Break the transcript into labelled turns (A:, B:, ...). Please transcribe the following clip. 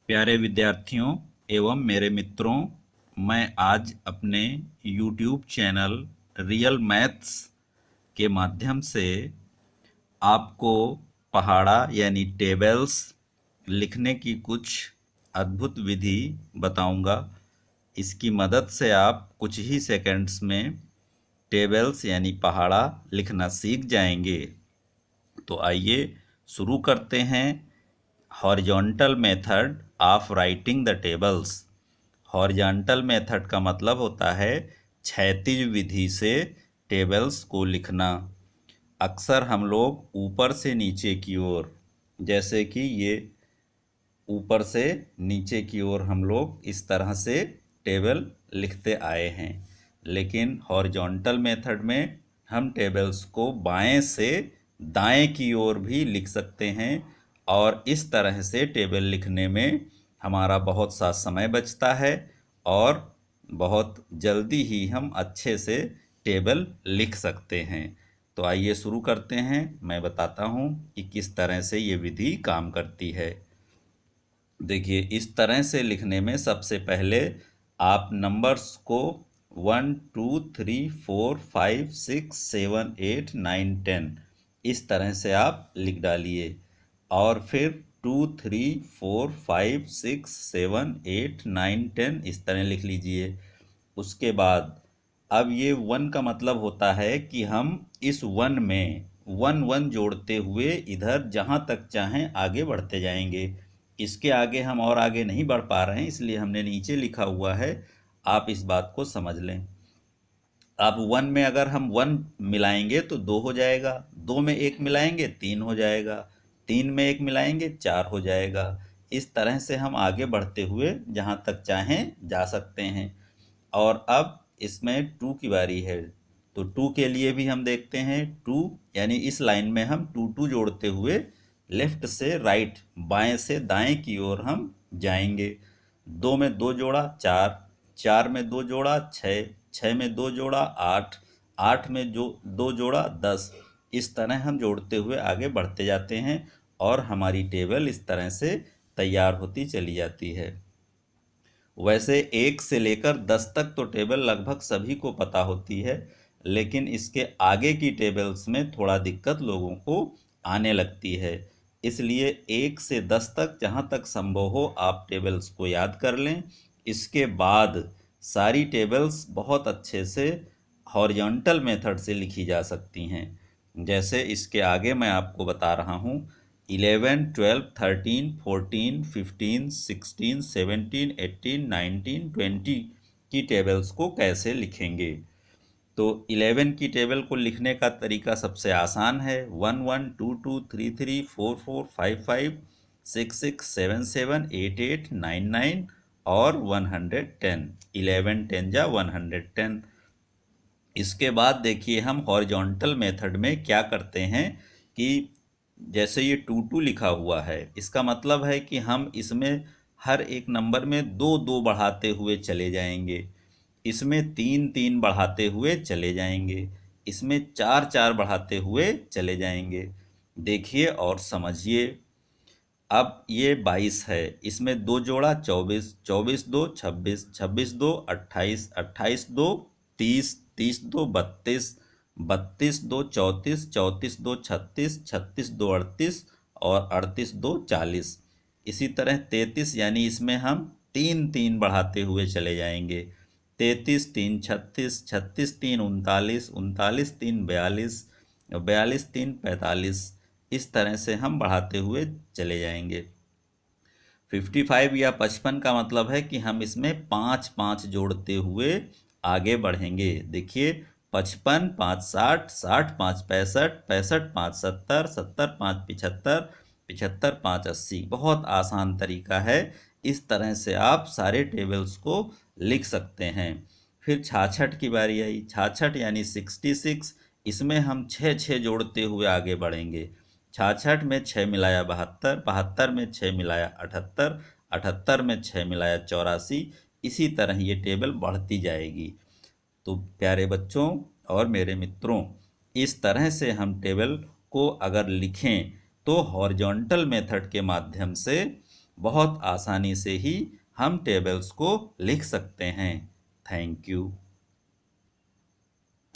A: प्यारे विद्यार्थियों एवं मेरे मित्रों, मैं आज अपने YouTube चैनल रियल मैथ्स के माध्यम से आपको पहाड़ा यानी टेबल्स लिखने की कुछ अद्भुत विधि बताऊंगा। इसकी मदद से आप कुछ ही सेकंड्स में टेबल्स यानी पहाड़ा लिखना सीख जाएंगे। तो आइए शुरू करते हैं। Horizontal method of writing the tables. Horizontal method का मतलब होता है क्षैतिज विधि से टेबल्स को लिखना। अक्सर हम लोग ऊपर से नीचे की ओर, जैसे कि ये ऊपर से नीचे की ओर हम लोग इस तरह से टेबल लिखते आए हैं, लेकिन हॉरिजॉन्टल मेथड में हम टेबल्स को बाएं से दाएं की ओर भी लिख सकते हैं और इस तरह से टेबल लिखने में हमारा बहुत सा समय बचता है और बहुत जल्दी ही हम अच्छे से टेबल लिख सकते हैं। तो आइए शुरू करते हैं। मैं बताता हूं कि किस तरह से ये विधि काम करती है। देखिए, इस तरह से लिखने में सबसे पहले आप नंबर्स को 1 2 3 4 5 6 7 8 9 10 इस तरह से आप लिख डालिए और फिर 2 3 4 5 6 7 8 9 10 इस तरह लिख लीजिए। उसके बाद अब ये 1 का मतलब होता है कि हम इस 1 में 1 1 जोड़ते हुए इधर जहाँ तक चाहें आगे बढ़ते जाएंगे। इसके आगे हम और आगे नहीं बढ़ पा रहे हैं, इसलिए हमने नीचे लिखा हुआ है। आप इस बात को समझ लें। अब 1 में अगर हम 1 मिलाएंगे तो 2 हो जाएगा, 2 में 1 मिलाएंगे 3 हो जाएगा, 3 में 1 मिलाएंगे 4 हो जाएगा। इस तरह से हम आगे बढ़ते हुए जहाँ तक चाहें जा सकते हैं। और अब इसमें 2 की बारी है, तो 2 के लिए भी हम देखते हैं। 2 यानी इस लाइन में हम 2 2 जोड़ते हुए लेफ्ट से राइट, बाएं से दाएं की ओर हम जाएंगे। 2 में 2 जोड़ा 4, 4 में 2 जोड़ा 6, 6 में 2 जोड़ा 8, 8 में जो 2 जोड़ा 10। इस तरह हम जोड़ते हुए आगे बढ़ते जाते हैं और हमारी टेबल इस तरह से तैयार होती चली जाती है। वैसे 1 से लेकर 10 तक तो टेबल लगभग सभी को पता होती है, लेकिन इसके आगे की टेबल्स में थोड़ा दिक्कत लोगों को आने लगती है। इसलिए 1 से 10 तक जहाँ तक संभव हो आप टेबल्स को याद कर लें। इसके बाद सारी टेबल्स बहुत अच्छे से हॉरिजॉन्टल मेथड से लिखी जा सकती हैं। जैसे इसके आगे मैं आपको बता रहा हूँ 11 12 13 14 15 16 17 18 19 20 की टेबल्स को कैसे लिखेंगे। तो 11 की टेबल को लिखने का तरीका सबसे आसान है। 1 1 2 2 3 3 4 4 5 5 6 6 7 7 8 8 9 9 और 110। 11 10 जा 110। इसके बाद देखिए हम हॉरिजॉन्टल मेथड में क्या करते हैं कि जैसे ये 2 2 लिखा हुआ है, इसका मतलब है कि हम इसमें हर एक नंबर में 2 2 बढ़ाते हुए चले जाएंगे, इसमें 3 3 बढ़ाते हुए चले जाएंगे, इसमें 4 4 बढ़ाते हुए चले जाएंगे। देखिए और समझिए। अब ये 22 है, इसमें 2 जोड़ा 24, 24 2 26, 26 2 28, 28 2 30, 30 2 32, 32 2 34, 34 2 36, 36 2 38 और 38 2 40। इसी तरह 33 यानी इसमें हम 3 3 बढ़ाते हुए चले जाएंगे। 33 3 36, 36 3 39, 39 3 42, 42 3 45। इस तरह से हम बढ़ाते हुए चले जाएंगे। 55 या 55 का मतलब है कि हम इसमें 5 5 जोड़ते हुए आगे बढ़ेंगे। देखिए 55 5 60, 60 5 65, 65 5 70, 70 5 75, 75 5 80। बहुत आसान तरीका है। इस तरह से आप सारे टेबल्स को लिख सकते हैं। फिर 66 की बारी आई। 66 यानी 66, इसमें हम 6 6 जोड़ते हुए आगे बढ़ेंगे। 66 में 6 मिलाया 72, 72 में 6 मिलाया 78, 78 में 6 मिलाया 84। इसी तरह ये टेबल बढ़ती जाएगी। तो प्यारे बच्चों और मेरे मित्रों, इस तरह से हम टेबल को अगर लिखें तो हॉरिजॉन्टल मेथड के माध्यम से बहुत आसानी से ही हम टेबल्स को लिख सकते हैं। Thank you.